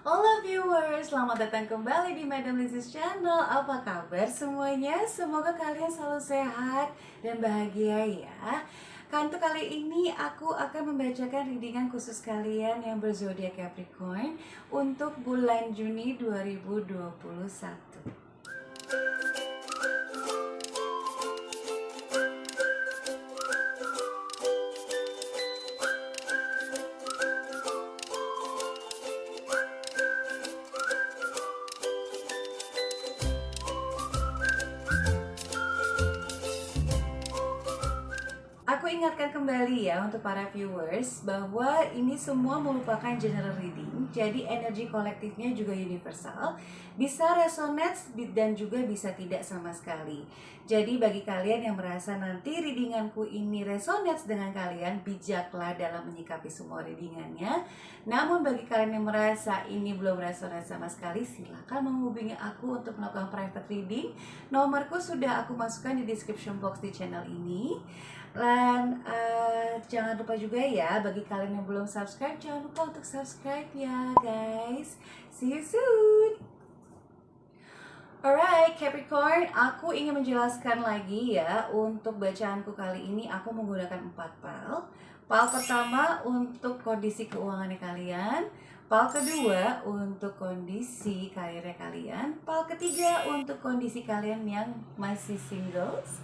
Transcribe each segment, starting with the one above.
Halo viewers, selamat datang kembali di Madam Lizzy's Channel. Apa kabar semuanya? Semoga kalian selalu sehat dan bahagia ya. Untuk kali ini aku akan membacakan readingan khusus kalian yang berzodiak Capricorn untuk bulan Juni 2021. Aku ingatkan kembali ya untuk para viewers bahwa ini semua merupakan general reading. Jadi energi kolektifnya juga universal, bisa resonate dan juga bisa tidak sama sekali. Jadi bagi kalian yang merasa nanti readinganku ini resonate dengan kalian, bijaklah dalam menyikapi semua readingannya. Namun bagi kalian yang merasa ini belum resonate sama sekali, silahkan menghubungi aku untuk melakukan private reading. Nomorku sudah aku masukkan di description box di channel ini. Dan jangan lupa juga ya, bagi kalian yang belum subscribe, jangan lupa untuk subscribe ya guys. See you soon. Alright Capricorn, aku ingin menjelaskan lagi ya, untuk bacaanku kali ini aku menggunakan 4 pal. Pal pertama untuk kondisi keuangannya kalian, pal kedua untuk kondisi karirnya kalian, pal ketiga untuk kondisi kalian yang masih singles,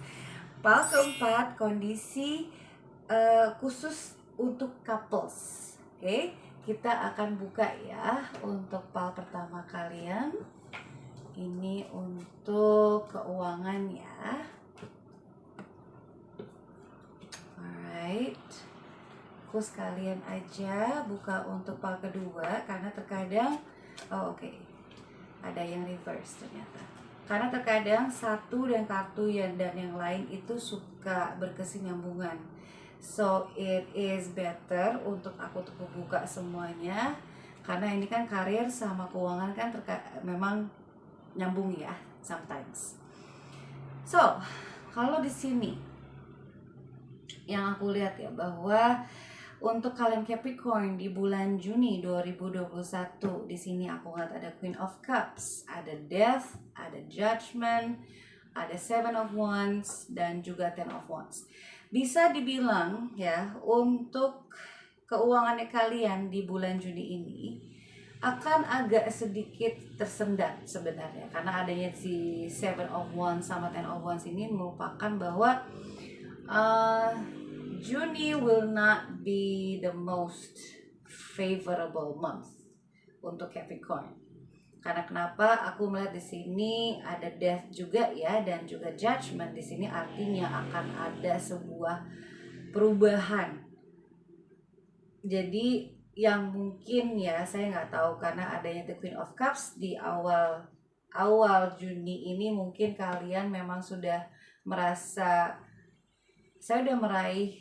pal keempat kondisi khusus untuk couples. Oke, kita akan buka ya untuk pal pertama kalian. Ini untuk keuangan ya. Alright, fokus kalian aja buka untuk pal kedua karena terkadang ada yang reverse ternyata. Karena terkadang satu dan kartu dan yang lain itu suka berkesinambungan. So it is better untuk aku tuh buka semuanya, karena ini kan karir sama keuangan kan memang nyambung ya sometimes. So kalau di sini yang aku lihat ya, bahwa untuk kalian Capricorn di bulan Juni 2021, di sini aku lihat ada Queen of Cups, ada Death, ada Judgment, ada Seven of Wands, dan juga Ten of Wands. Bisa dibilang ya, untuk keuangannya kalian di bulan Juni ini akan agak sedikit tersendat sebenarnya, karena adanya si Seven of Wands sama Ten of Wands ini merupakan bahwa Juni will not be the most favorable month untuk Capricorn. Karena kenapa? Aku melihat di sini ada Death juga ya, dan juga Judgment di sini, artinya akan ada sebuah perubahan. Jadi yang mungkin ya, saya nggak tahu, karena adanya The Queen of Cups di awal Juni ini, mungkin kalian memang sudah merasa saya udah meraih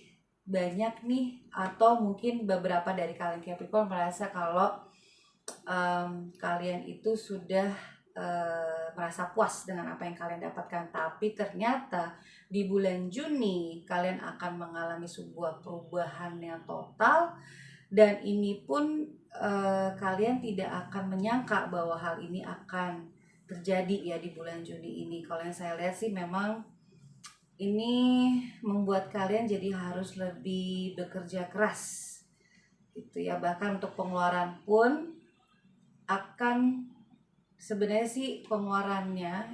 banyak nih, atau mungkin beberapa dari kalian Capricorn merasa kalau kalian itu sudah merasa puas dengan apa yang kalian dapatkan. Tapi ternyata di bulan Juni kalian akan mengalami sebuah perubahan yang total, dan ini pun kalian tidak akan menyangka bahwa hal ini akan terjadi ya di bulan Juni ini. Kalau yang saya lihat sih memang ini membuat kalian jadi harus lebih bekerja keras gitu ya. Bahkan untuk pengeluaran pun akan, sebenarnya sih pengeluarannya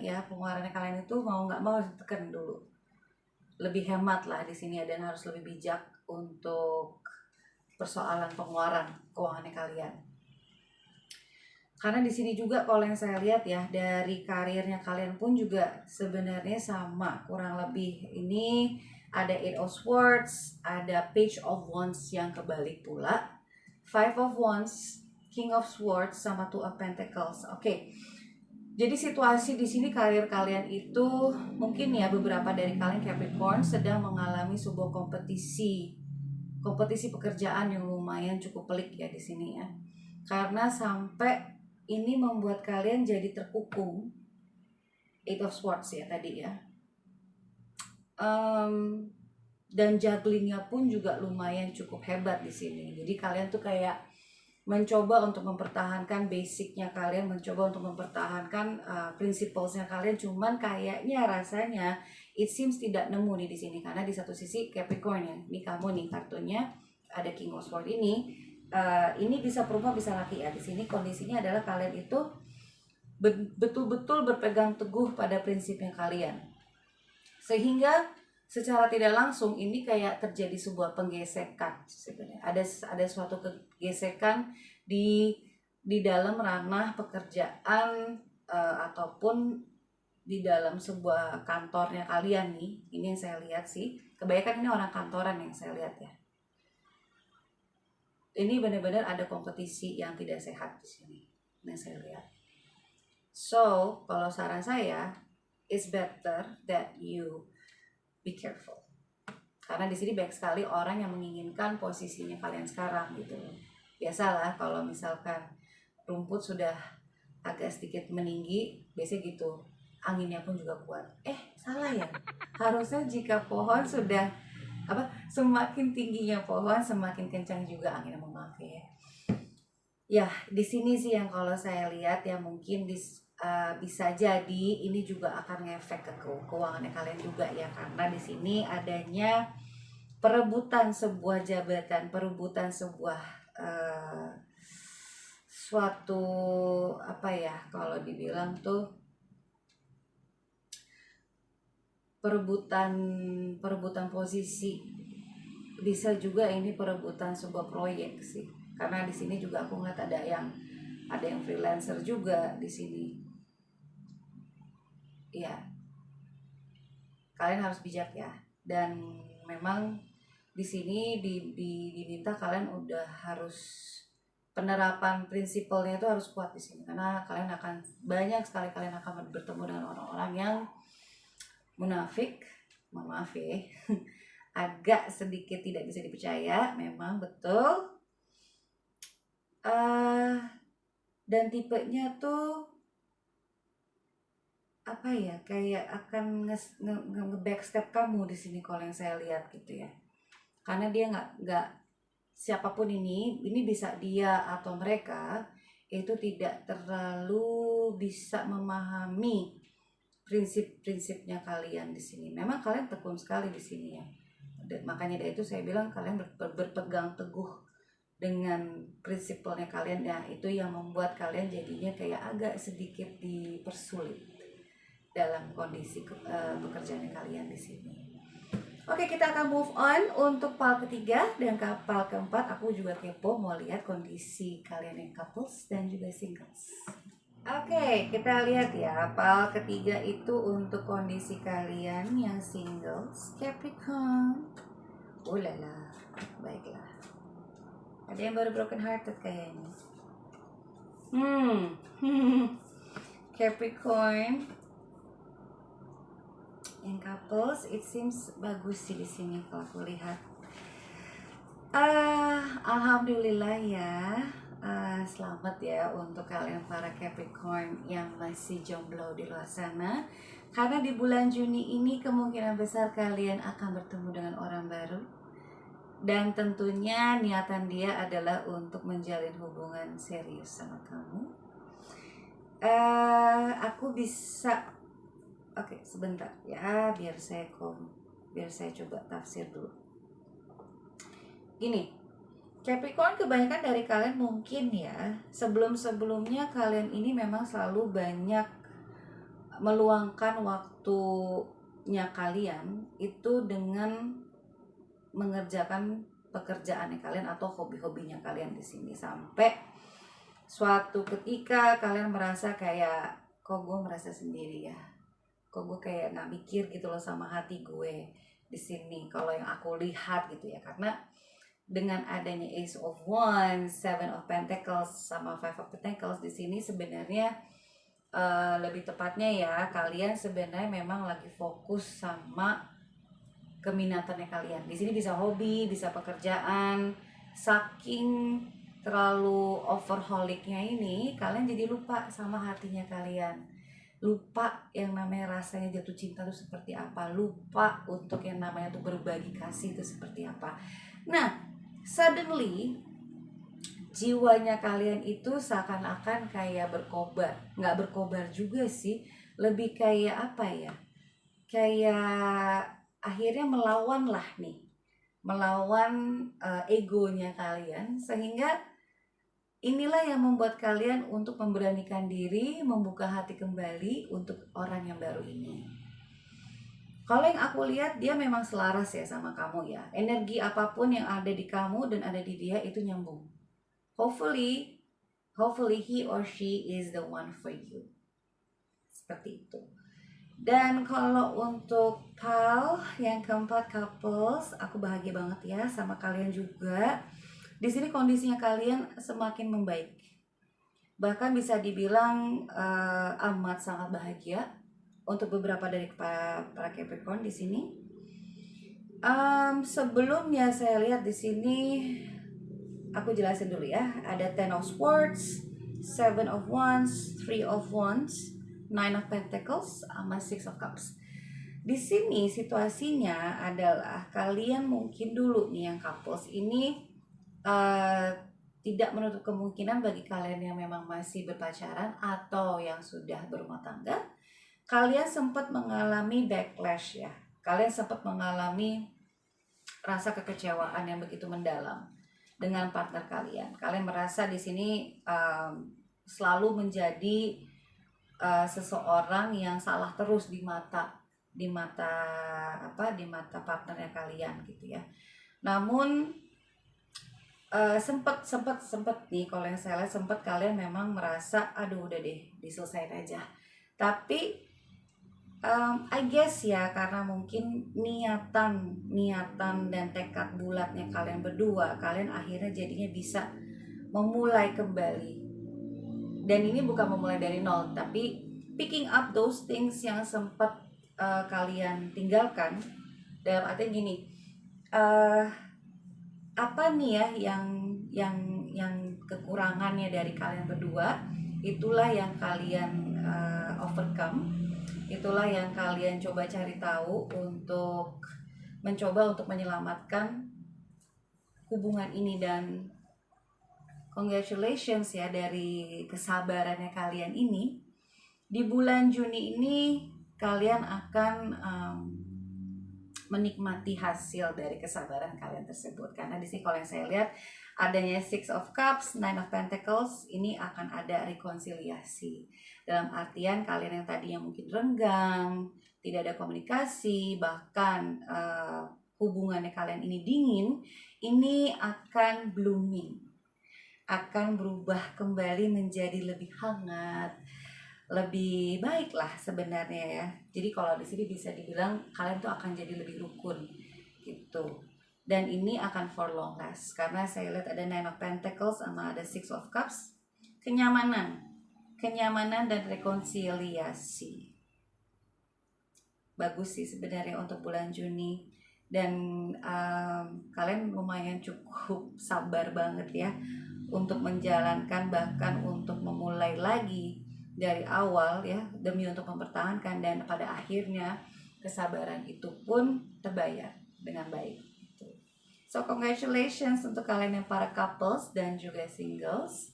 kalian itu mau nggak mau ditekan dulu, lebih hemat lah di sini ya, dan harus lebih bijak untuk persoalan pengeluaran keuangannya kalian. Karena di sini juga kalau yang saya lihat ya, dari karirnya kalian pun juga sebenarnya sama kurang lebih. Ini ada Eight of Swords, ada Page of Wands yang kebalik pula, Five of Wands, King of Swords, sama Two of Pentacles. Oke. Jadi situasi di sini karir kalian itu mungkin ya, beberapa dari kalian Capricorn sedang mengalami sebuah kompetisi pekerjaan yang lumayan cukup pelik ya di sini ya. Karena sampai ini membuat kalian jadi terkukung. Eight of Swords ya tadi ya. Dan jugglingnya pun juga lumayan cukup hebat di sini. Jadi kalian tuh kayak mencoba untuk mempertahankan basicnya kalian, mencoba untuk mempertahankan principlesnya kalian, cuman kayaknya rasanya it seems tidak nemu nih di sini, karena di satu sisi Capricorn ya, ini kamu nih kartunya ada King of Swords ini bisa perempuan bisa laki ya. Di sini kondisinya adalah kalian itu betul-betul berpegang teguh pada prinsipnya kalian, sehingga secara tidak langsung ini kayak terjadi sebuah penggesekan sebenarnya. Ada suatu gesekan di dalam ranah pekerjaan ataupun di dalam sebuah kantornya kalian nih. Ini yang saya lihat sih. Kebanyakan ini orang kantoran yang saya lihat ya. Ini benar-benar ada kompetisi yang tidak sehat di sini. Yang saya lihat. So, kalau saran saya, it's better that you be careful. Karena di sini banyak sekali orang yang menginginkan posisinya kalian sekarang gitu. Biasalah kalau misalkan rumput sudah agak sedikit meninggi, biasanya gitu. Anginnya pun juga kuat. Salah ya. Harusnya jika pohon sudah semakin tingginya pohon, semakin kencang juga anginnya, maaf ya. Ya, di sini sih yang kalau saya lihat ya mungkin bisa jadi ini juga akan ngefek ke keuangannya kalian juga ya, karena di sini adanya perebutan sebuah jabatan, perebutan sebuah suatu kalau dibilang tuh perebutan posisi, bisa juga ini perebutan sebuah proyek sih, karena di sini juga aku ngeliat ada yang freelancer juga di sini. Ya, kalian harus bijak ya, dan memang di sini diminta kalian udah harus penerapan prinsipalnya itu harus kuat di sini, karena kalian akan banyak sekali bertemu dengan orang-orang yang munafik, maaf ya, agak sedikit tidak bisa dipercaya, memang betul. Dan tipenya tuh kayak akan nge-backstep kamu di sini kalau yang saya lihat gitu ya, karena dia nggak siapapun ini bisa dia atau mereka itu tidak terlalu bisa memahami prinsip-prinsipnya kalian di sini. Memang kalian tekun sekali di sini ya, dan makanya dari itu saya bilang kalian berpegang teguh dengan prinsipnya kalian ya, itu yang membuat kalian jadinya kayak agak sedikit dipersulit dalam kondisi pekerjaan kalian di sini. Oke, kita akan move on untuk pal ketiga dan pal keempat. Aku juga kepo mau lihat kondisi kalian yang couples dan juga singles. Oke, kita lihat ya, pal ketiga itu untuk kondisi kalian yang singles, Capricorn. Ulala, baiklah. Ada yang baru broken hearted kayaknya. Capricorn yang couples, it seems bagus sih di sini kalau aku lihat. Alhamdulillah ya. Selamat ya untuk kalian para Capricorn yang masih jomblo di luar sana, karena di bulan Juni ini kemungkinan besar kalian akan bertemu dengan orang baru, dan tentunya niatan dia adalah untuk menjalin hubungan serius sama kamu. Aku bisa Oke, sebentar ya, biar saya coba tafsir dulu. Gini, Capricorn, kebanyakan dari kalian mungkin ya, sebelumnya kalian ini memang selalu banyak meluangkan waktunya kalian itu dengan mengerjakan pekerjaannya kalian atau hobi-hobinya kalian di sini, sampai suatu ketika kalian merasa kayak, kok gue merasa sendiri ya, kok gue kayak nggak mikir gitu loh sama hati gue di sini. Kalau yang aku lihat gitu ya, karena dengan adanya Ace of Wands, Seven of Pentacles sama Five of Pentacles di sini sebenarnya lebih tepatnya ya, kalian sebenarnya memang lagi fokus sama keminatannya kalian. Di sini bisa hobi, bisa pekerjaan. Saking terlalu overholicnya ini, kalian jadi lupa sama hatinya kalian. Lupa yang namanya rasanya jatuh cinta itu seperti apa, lupa untuk yang namanya tuh berbagi kasih itu seperti apa. Nah, suddenly jiwanya kalian itu seakan-akan kayak berkobar. Nggak berkobar juga sih, lebih kayak apa ya, kayak akhirnya melawan lah nih, melawan egonya kalian, sehingga inilah yang membuat kalian untuk memberanikan diri, membuka hati kembali untuk orang yang baru ini. Kalau yang aku lihat, dia memang selaras ya sama kamu ya. Energi apapun yang ada di kamu dan ada di dia itu nyambung. Hopefully he or she is the one for you. Seperti itu. Dan kalau untuk pal yang keempat, couples, aku bahagia banget ya sama kalian juga. Di sini kondisinya kalian semakin membaik. Bahkan bisa dibilang amat sangat bahagia untuk beberapa dari para Capricorn di sini. Sebelumnya saya lihat di sini, aku jelasin dulu ya. Ada Ten of Swords, Seven of Wands, Three of Wands, Nine of Pentacles, sama Six of Cups. Di sini situasinya adalah kalian mungkin dulu nih yang couples ini tidak menutup kemungkinan bagi kalian yang memang masih berpacaran atau yang sudah berumah tangga, kalian sempat mengalami backlash ya. Kalian sempat mengalami rasa kekecewaan yang begitu mendalam dengan partner kalian. Kalian merasa di sini selalu menjadi seseorang yang salah terus di mata partnernya kalian gitu ya. Namun sempat nih, kalau yang saya lihat sempat kalian memang merasa aduh udah deh diselesain aja. Tapi I guess ya, karena mungkin niatan dan tekad bulatnya kalian berdua, kalian akhirnya jadinya bisa memulai kembali. Dan ini bukan memulai dari nol, tapi picking up those things yang sempat kalian tinggalkan. Dalam artinya gini, apa nih ya yang kekurangannya dari kalian berdua, itulah yang kalian overcome, itulah yang kalian coba cari tahu untuk mencoba untuk menyelamatkan hubungan ini. Dan congratulations ya dari kesabarannya kalian ini. Di bulan Juni ini kalian akan menikmati hasil dari kesabaran kalian tersebut. Karena di sini kalau yang saya lihat adanya Six of Cups, Nine of Pentacles, ini akan ada rekonsiliasi. Dalam artian kalian yang tadinya mungkin renggang, tidak ada komunikasi, bahkan hubungannya kalian ini dingin, ini akan blooming, akan berubah kembali menjadi lebih hangat, lebih baik lah sebenarnya ya. Jadi kalau di sini bisa dibilang kalian tuh akan jadi lebih rukun gitu. Dan ini akan for long last, karena saya lihat ada Nine of Pentacles sama ada Six of Cups. Kenyamanan dan rekonsiliasi. Bagus sih sebenarnya untuk bulan Juni. Dan kalian lumayan cukup sabar banget ya untuk menjalankan, bahkan untuk memulai lagi dari awal ya, demi untuk mempertahankan, dan pada akhirnya kesabaran itu pun terbayar dengan baik gitu. So congratulations untuk kalian yang para couples dan juga singles.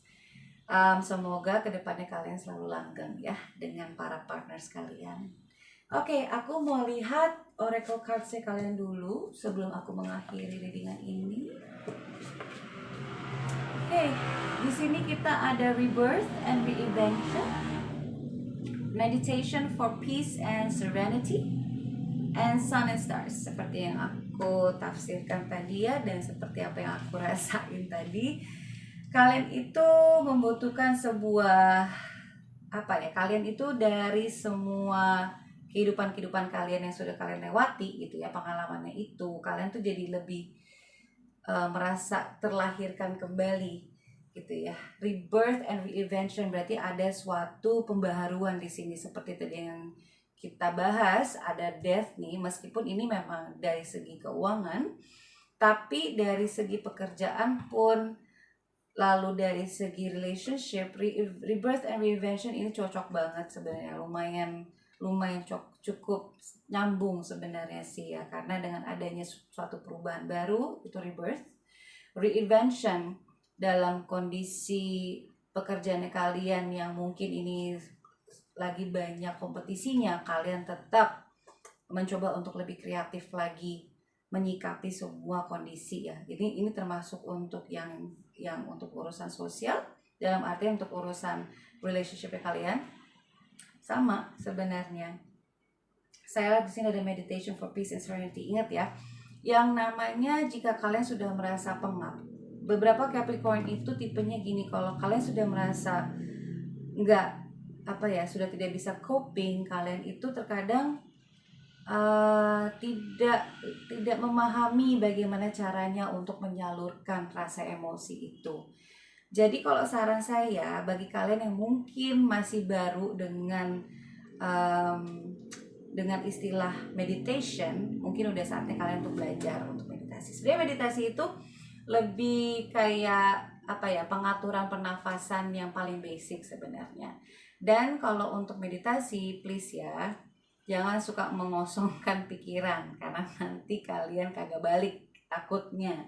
Semoga kedepannya kalian selalu langgeng ya dengan para partners kalian. Oke, aku mau lihat oracle cards-nya kalian dulu sebelum aku mengakhiri readingan ini. Oke, di sini kita ada Rebirth and Reinvention, Meditation for Peace and Serenity, and Sun and Stars. Seperti yang aku tafsirkan tadi ya, dan seperti apa yang aku rasain tadi, kalian itu membutuhkan sebuah kalian itu dari semua kehidupan kalian yang sudah kalian lewati gitu ya, pengalamannya itu kalian tuh jadi lebih merasa terlahirkan kembali gitu ya. Rebirth and reinvention berarti ada suatu pembaharuan di sini, seperti tadi yang kita bahas, ada death nih, meskipun ini memang dari segi keuangan, tapi dari segi pekerjaan pun, lalu dari segi relationship, rebirth and reinvention ini cocok banget sebenarnya, lumayan cukup nyambung sebenarnya sih ya, karena dengan adanya suatu perubahan baru itu rebirth, reinvention dalam kondisi pekerjaan kalian yang mungkin ini lagi banyak kompetisinya, kalian tetap mencoba untuk lebih kreatif lagi menyikapi semua kondisi ya. Jadi ini termasuk untuk yang untuk urusan sosial, dalam arti untuk urusan relationship kalian. Sama sebenarnya. Saya lihat di sini ada meditation for peace and serenity. Ingat ya, yang namanya jika kalian sudah merasa pengap. Beberapa Capricorn itu tipenya gini, kalau kalian sudah merasa sudah tidak bisa coping, kalian itu terkadang tidak memahami bagaimana caranya untuk menyalurkan rasa emosi itu. Jadi kalau saran saya bagi kalian yang mungkin masih baru dengan istilah meditation, mungkin udah saatnya kalian untuk belajar untuk meditasi. Sebenarnya meditasi itu lebih kayak pengaturan pernafasan yang paling basic sebenarnya. Dan kalau untuk meditasi, please ya, jangan suka mengosongkan pikiran, karena nanti kalian kagak balik takutnya.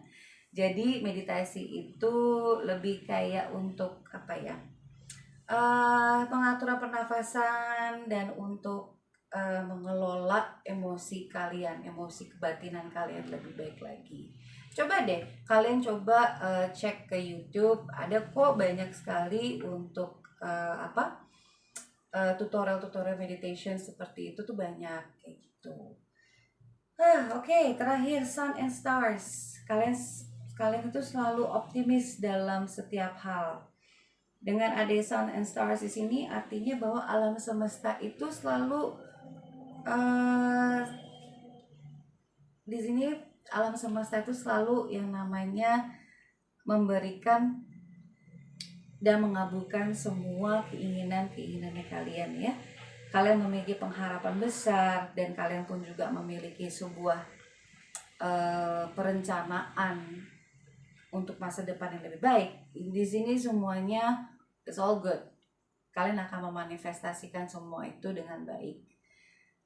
Jadi meditasi itu lebih kayak untuk pengaturan pernafasan dan untuk mengelola emosi kalian, emosi kebatinan kalian lebih baik lagi. Coba deh kalian cek ke YouTube, ada kok banyak sekali untuk tutorial meditation seperti itu tuh banyak kayak gitu. Oke, terakhir Sun and Stars. Kalian itu selalu optimis dalam setiap hal. Dengan ada Sun and Stars di sini artinya bahwa alam semesta itu selalu di sini alam semesta itu selalu yang namanya memberikan dan mengabulkan semua keinginannya kalian ya. Kalian memiliki pengharapan besar dan kalian pun juga memiliki sebuah perencanaan untuk masa depan yang lebih baik. Di sini semuanya it's all good. Kalian akan memanifestasikan semua itu dengan baik.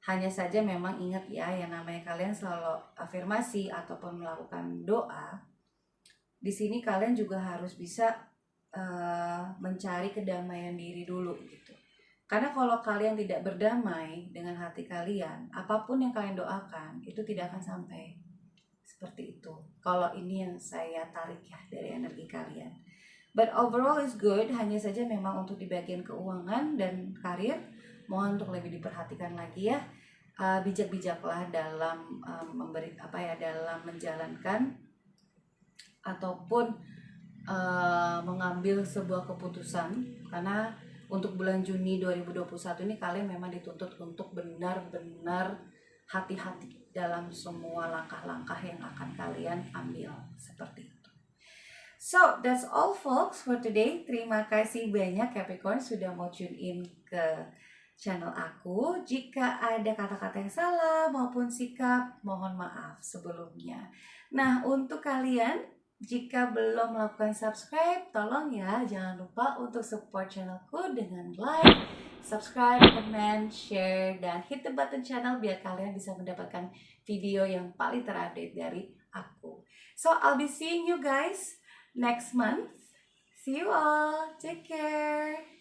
Hanya saja memang ingat ya, yang namanya kalian selalu afirmasi ataupun melakukan doa. Di sini kalian juga harus bisa mencari kedamaian diri dulu gitu. Karena kalau kalian tidak berdamai dengan hati kalian, apapun yang kalian doakan itu tidak akan sampai. Seperti itu. Kalau ini yang saya tarik ya dari energi kalian. But overall is good, hanya saja memang untuk di bagian keuangan dan karir mohon untuk lebih diperhatikan lagi ya. Bijak-bijaklah dalam dalam menjalankan ataupun mengambil sebuah keputusan, karena untuk bulan Juni 2021 ini kalian memang dituntut untuk benar-benar hati-hati dalam semua langkah-langkah yang akan kalian ambil seperti itu. So that's all folks for today. Terima kasih banyak Capricorn sudah mau tune in ke channel aku. Jika ada kata-kata yang salah maupun sikap, mohon maaf sebelumnya. Nah, untuk kalian jika belum melakukan subscribe, tolong ya jangan lupa untuk support channelku dengan like, subscribe, comment, share, dan hit the button channel biar kalian bisa mendapatkan video yang paling terupdate dari aku. So I'll be seeing you guys next month. See you all. Take care.